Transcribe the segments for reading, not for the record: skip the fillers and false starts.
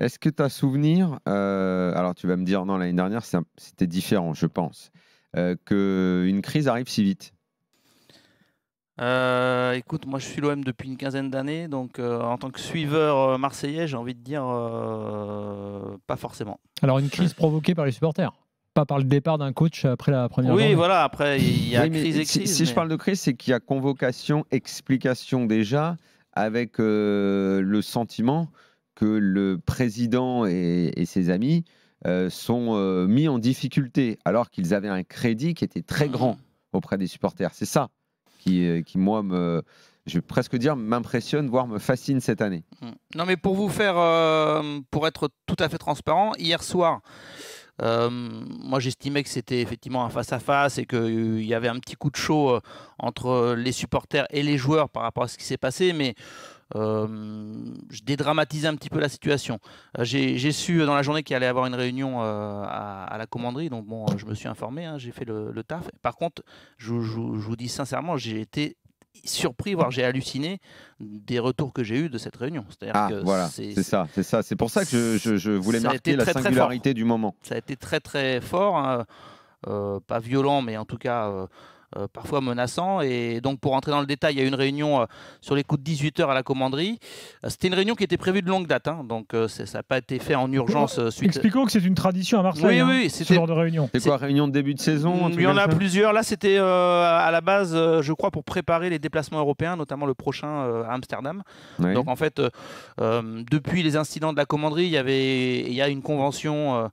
est-ce que tu as souvenir, alors tu vas me dire non, l'année dernière c'était différent, je pense, qu'une crise arrive si vite? Écoute, moi je suis l'OM depuis une quinzaine d'années, donc en tant que suiveur marseillais, j'ai envie de dire pas forcément. Alors une crise provoquée par les supporters, pas par le départ d'un coach après la première journée. Oui, voilà, après il y a Oui, mais crise et crise. si je parle de crise, c'est qu'il y a convocation, explication déjà, avec le sentiment que le président et ses amis sont mis en difficulté, alors qu'ils avaient un crédit qui était très grand auprès des supporters. C'est ça qui moi, je vais presque dire, m'impressionne, voire me fascine cette année. Non, mais pour vous faire, pour être tout à fait transparent, hier soir, moi j'estimais que c'était effectivement un face-à-face et qu'il y avait un petit coup de chaud entre les supporters et les joueurs par rapport à ce qui s'est passé, mais je dédramatisais un petit peu la situation. J'ai su dans la journée qu'il allait y avoir une réunion à la commanderie, donc bon, je me suis informé, hein, j'ai fait le taf. Par contre, je vous dis sincèrement, j'ai été surpris, voire j'ai halluciné des retours que j'ai eus de cette réunion. Voilà, c'est ça. C'est pour ça que je voulais marquer la singularité du moment. Ça a été très très fort, hein, pas violent, mais en tout cas parfois menaçant. Et donc pour rentrer dans le détail, il y a eu une réunion sur les coups de 18h à la commanderie. C'était une réunion qui était prévue de longue date, hein, donc ça n'a pas été fait en urgence. Expliquons que c'est une tradition à Marseille, oui, ce genre de réunion. C'est quoi, réunion de début de saison? Il y en a plusieurs. Là, c'était à la base, je crois, pour préparer les déplacements européens, notamment le prochain à Amsterdam. Oui. Donc en fait, depuis les incidents de la commanderie, il y a une convention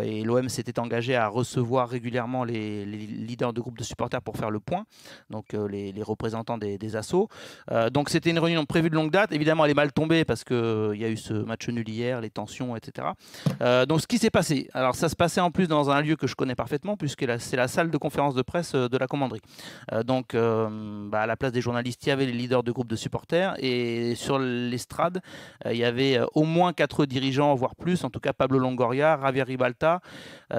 et l'OM s'était engagé à recevoir régulièrement les leaders de groupes de supporters pour faire le point, donc les représentants des assos. Donc c'était une réunion prévue de longue date. Évidemment, elle est mal tombée parce qu'il y a eu ce match nul hier, les tensions, etc. Donc ce qui s'est passé, alors ça se passait en plus dans un lieu que je connais parfaitement, puisque c'est la salle de conférence de presse de la commanderie. Donc à la place des journalistes, il y avait les leaders de groupes de supporters, et sur l'estrade, il y avait au moins 4 dirigeants, voire plus, en tout cas Pablo Longoria, Javier Ribalta,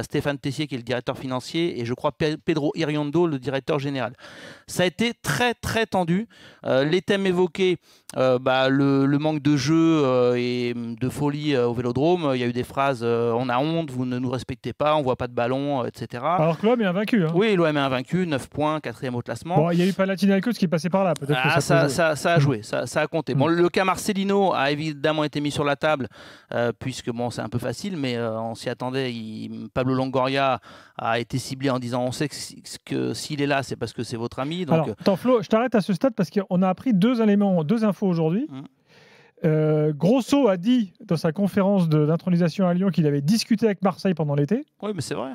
Stéphane Tessier qui est le directeur financier, et je crois Pedro Iriondo, le directeur général. Ça a été très très tendu. Les thèmes évoqués, le manque de jeu et de folie au Vélodrome. Il y a eu des phrases on a honte, vous ne nous respectez pas, on voit pas de ballon, etc. Alors que l'OM est invaincu. Hein. Oui, l'OM est invaincu, 9 points, 4e au classement. Bon, il y a eu Panathinaikos qui est passé par là. Peut-être ça a joué, ça a compté. Bon, le cas Marcelino a évidemment été mis sur la table, puisque bon, c'est un peu facile, mais on s'y attendait. Pablo Longoria a été ciblé en disant on sait que s'il est là, c'est parce que c'est votre ami. Donc... Alors, attends, Flo, je t'arrête à ce stade parce qu'on a appris 2 éléments, 2 infos aujourd'hui. Grosso a dit dans sa conférence d'intronisation à Lyon qu'il avait discuté avec Marseille pendant l'été. Oui, mais c'est vrai.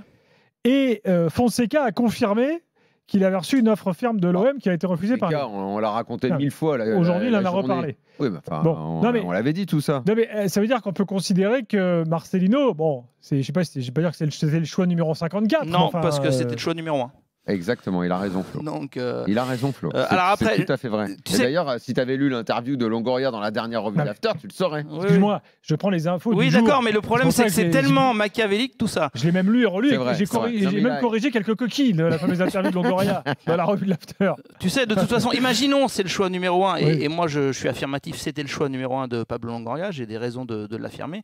Et Fonseca a confirmé qu'il avait reçu une offre ferme de l'OM qui a été refusée par lui. On l'a raconté 1000 fois. Aujourd'hui, il en a reparlé. Oui, on l'avait dit tout ça. Non, mais ça veut dire qu'on peut considérer que Marcelino, bon, je ne vais pas dire que c'était le choix numéro 54. Non, parce que c'était le choix numéro 1. Exactement, il a raison, Flo. Donc, il a raison, Flo. Alors après, c'est tout à fait vrai. D'ailleurs, si tu avais lu l'interview de Longoria dans la dernière revue d'After, tu le saurais. Oui. Excuse-moi, je prends les infos. Oui, d'accord, mais le problème, c'est que c'est tellement machiavélique tout ça. Je l'ai même lu et relu. J'ai même corrigé quelques coquilles de la fameuse interview de Longoria dans la revue de l'After. Tu sais, de toute façon, imaginons c'est le choix numéro 1. Et moi, je suis affirmatif, c'était le choix numéro 1 de Pablo Longoria. J'ai des raisons de l'affirmer.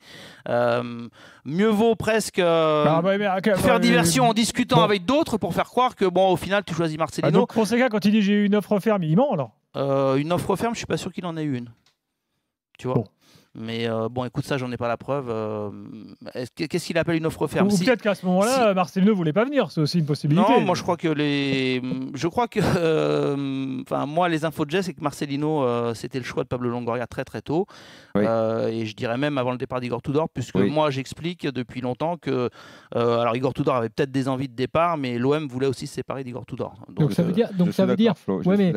Mieux vaut presque faire diversion en discutant avec d'autres pour faire croire que, bon, au final, tu choisis Marcelino. Donc Fonseca, quand il dit j'ai eu une offre ferme, il ment alors? Une offre ferme, je suis pas sûr qu'il en ait eu une. Tu vois. Bon. Mais bon, écoute, ça, j'en ai pas la preuve. Qu'est-ce qu'il appelle une offre ferme? Ou peut-être qu'à ce moment-là, Marcelino ne voulait pas venir. C'est aussi une possibilité. Non, moi, je crois que moi, les infos de Jess, c'est que Marcelino, c'était le choix de Pablo Longoria très très tôt. Oui. Et je dirais même avant le départ d'Igor Tudor, puisque moi, j'explique depuis longtemps que alors Igor Tudor avait peut-être des envies de départ, mais l'OM voulait aussi se séparer d'Igor Tudor. Donc ça veut dire, ouais, mais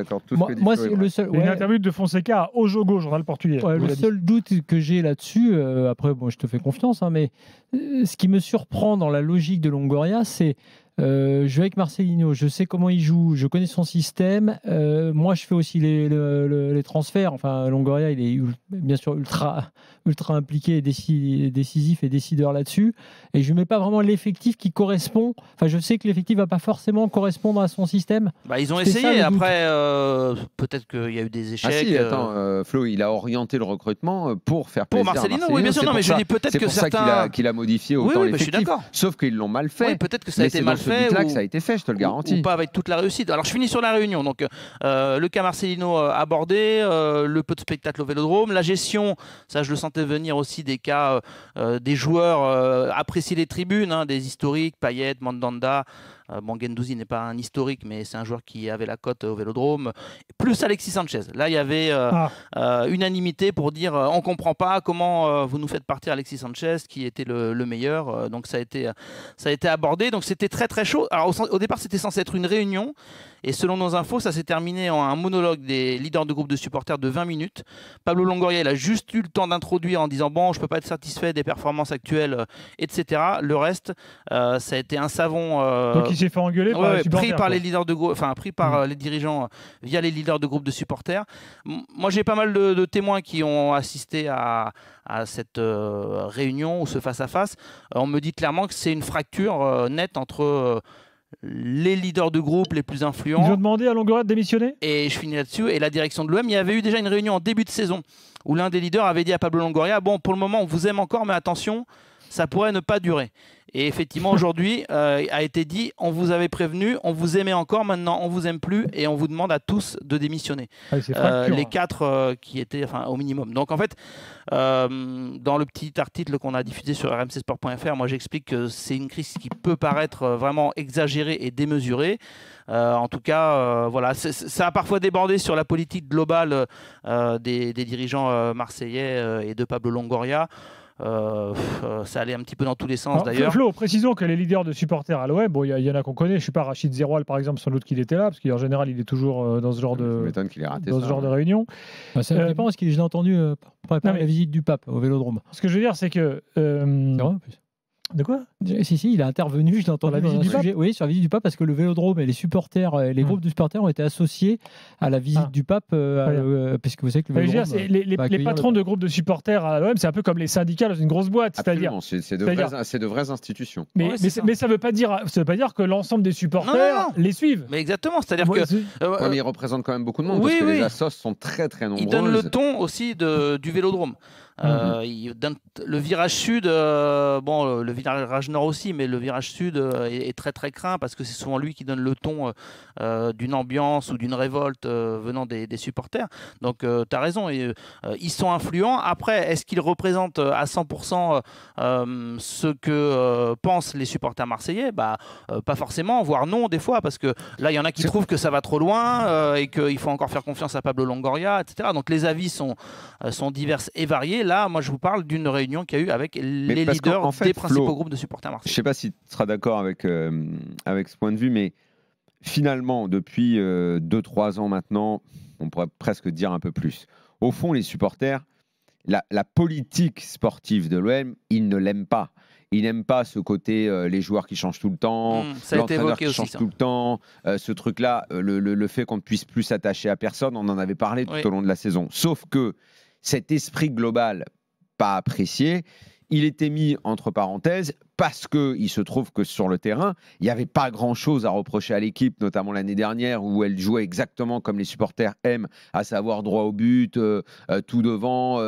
moi, c'est le seul. Une interview de Fonseca à O Jogo, journal portugais. Le seul doute que j'ai là-dessus, après, bon, je te fais confiance, hein, mais ce qui me surprend dans la logique de Longoria, c'est je vais avec Marcelino, je sais comment il joue, je connais son système. Moi, je fais aussi les transferts. Enfin, Longoria, il est bien sûr ultra ultra impliqué et décisif et décideur là-dessus. Et je ne mets pas vraiment l'effectif qui correspond. Enfin, je sais que l'effectif ne va pas forcément correspondre à son système. Bah, ils ont essayé. Après, peut-être qu'il y a eu des échecs. Ah si, attends, Flo, il a orienté le recrutement pour faire plaisir pour Marcelino. à Marcelino. Oui, bien sûr. Non, mais je dis peut-être que certains. C'est pour ça qu'il a modifié autant l'effectif. Je suis d'accord. Sauf qu'ils l'ont mal fait. Oui, peut-être que ça a été mal fait. Là que ça a été fait, je te le garantis. Ou pas avec toute la réussite. Alors, je finis sur la Réunion. Donc, le cas Marcelino abordé, le peu de spectacle au Vélodrome, la gestion, ça je le sentais venir aussi des cas des joueurs apprécier les tribunes, hein, des historiques, Payet, Mandanda. Bon, Guendouzi n'est pas un historique, mais c'est un joueur qui avait la cote au Vélodrome. Plus Alexis Sanchez. Là, il y avait unanimité pour dire on ne comprend pas comment vous nous faites partir Alexis Sanchez, qui était le meilleur. Donc, ça a été abordé. Donc, c'était très, très chaud. Alors, au départ, c'était censé être une réunion. Et selon nos infos, ça s'est terminé en un monologue des leaders de groupe de supporters de 20 minutes. Pablo Longoria, il a juste eu le temps d'introduire en disant bon, je ne peux pas être satisfait des performances actuelles, etc. Le reste, ça a été un savon. Donc il s'est fait engueuler par les supporters, pris par les leaders de groupe, enfin pris par les dirigeants via les leaders de groupe de supporters. Moi, j'ai pas mal de témoins qui ont assisté à cette réunion ou ce face-à-face. On me dit clairement que c'est une fracture nette entre les leaders de groupe les plus influents. Ils ont demandé à Longoria de démissionner. Et je finis là-dessus. Et la direction de l'OM, il y avait eu déjà une réunion en début de saison où l'un des leaders avait dit à Pablo Longoria bon, pour le moment, on vous aime encore, mais attention, ça pourrait ne pas durer. Et effectivement, aujourd'hui, a été dit on vous avait prévenu, on vous aimait encore, maintenant on vous aime plus et on vous demande à tous de démissionner. Les 4 qui étaient au minimum. Donc en fait, dans le petit article qu'on a diffusé sur rmcsport.fr, moi j'explique que c'est une crise qui peut paraître vraiment exagérée et démesurée. En tout cas, voilà, ça a parfois débordé sur la politique globale des dirigeants marseillais et de Pablo Longoria. Ça allait un petit peu dans tous les sens d'ailleurs. Flo, précisons que les leaders de supporters à l'OM, bon, il y en a qu'on connaît, je ne sais pas, Rachid Zeroual par exemple, sans doute qu'il était là, parce qu'en général il est toujours dans ce genre de réunion. Ça dépend, parce que je l'ai entendu préparer la visite du pape au Vélodrome. Ce que je veux dire, c'est que... C'est vrai en plus. De quoi ? Si, il a intervenu, je l'ai entendu sur la visite du pape. Oui, sur la visite du pape, parce que le Vélodrome et les supporters, les groupes de supporters ont été associés à la visite du pape, parce que vous savez que le Vélodrome... Les patrons de groupes de supporters à l'OM, c'est un peu comme les syndicats dans une grosse boîte. Absolument, c'est de vraies institutions. Mais ça ne veut pas dire que l'ensemble des supporters les suivent. Mais exactement, c'est-à-dire que... mais ils représentent quand même beaucoup de monde, parce que les assos sont très très nombreuses. Ils donnent le ton aussi du Vélodrome. Le virage sud, le virage nord aussi, mais le virage sud est très très craint parce que c'est souvent lui qui donne le ton d'une ambiance ou d'une révolte venant des supporters. Donc tu as raison, ils sont influents. Après, est-ce qu'ils représentent à 100% ce que pensent les supporters marseillais ? Pas forcément, voire non des fois, parce que là il y en a qui trouvent que ça va trop loin et qu'il faut encore faire confiance à Pablo Longoria, etc. Donc les avis sont divers et variés. Là, moi, je vous parle d'une réunion qu'il y a eu avec les leaders des principaux groupes de supporters marseillais. Je ne sais pas si tu seras d'accord avec ce point de vue, mais finalement, depuis 2-3 ans maintenant, on pourrait presque dire un peu plus. Au fond, les supporters, la politique sportive de l'OM, ils ne l'aiment pas. Ils n'aiment pas ce côté, les joueurs qui changent tout le temps, l'entraîneur qui change tout le temps, ce truc-là, le fait qu'on ne puisse plus s'attacher à personne, on en avait parlé tout au long de la saison. Sauf que cet esprit global pas apprécié, il était mis entre parenthèses parce qu'il se trouve que sur le terrain, il n'y avait pas grand-chose à reprocher à l'équipe, notamment l'année dernière où elle jouait exactement comme les supporters aiment, à savoir droit au but, tout devant,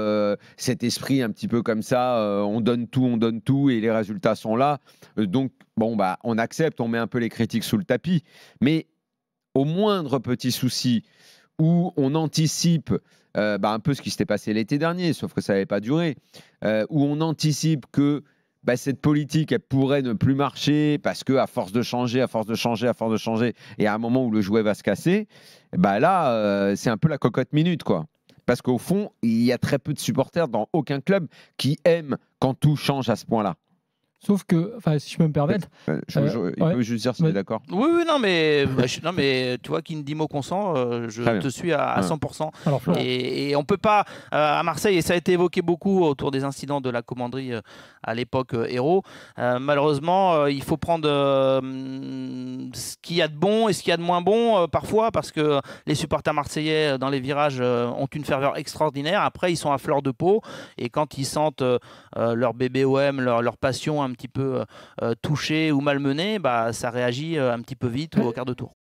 cet esprit un petit peu comme ça, on donne tout et les résultats sont là. Donc, on accepte, on met un peu les critiques sous le tapis. Mais au moindre petit souci où on anticipe un peu ce qui s'était passé l'été dernier, sauf que ça n'avait pas duré, où on anticipe que cette politique elle pourrait ne plus marcher parce qu'à force de changer, et à un moment où le jouet va se casser, là, c'est un peu la cocotte minute, quoi. Parce qu'au fond, il y a très peu de supporters dans aucun club qui aiment quand tout change à ce point-là. Sauf que, si je peux me permettre. Il peut juste dire si tu es d'accord. Oui, non, mais tu vois, Kindimo consent, je te suis à 100%. Alors, et on peut pas, à Marseille, et ça a été évoqué beaucoup autour des incidents de la commanderie à l'époque Hérault, malheureusement, il faut prendre ce qu'il y a de bon et ce qu'il y a de moins bon parfois, parce que les supporters marseillais dans les virages ont une ferveur extraordinaire. Après, ils sont à fleur de peau, et quand ils sentent leur bébé OM, leur passion un petit peu touché ou malmené, ça réagit un petit peu vite ou au quart de tour.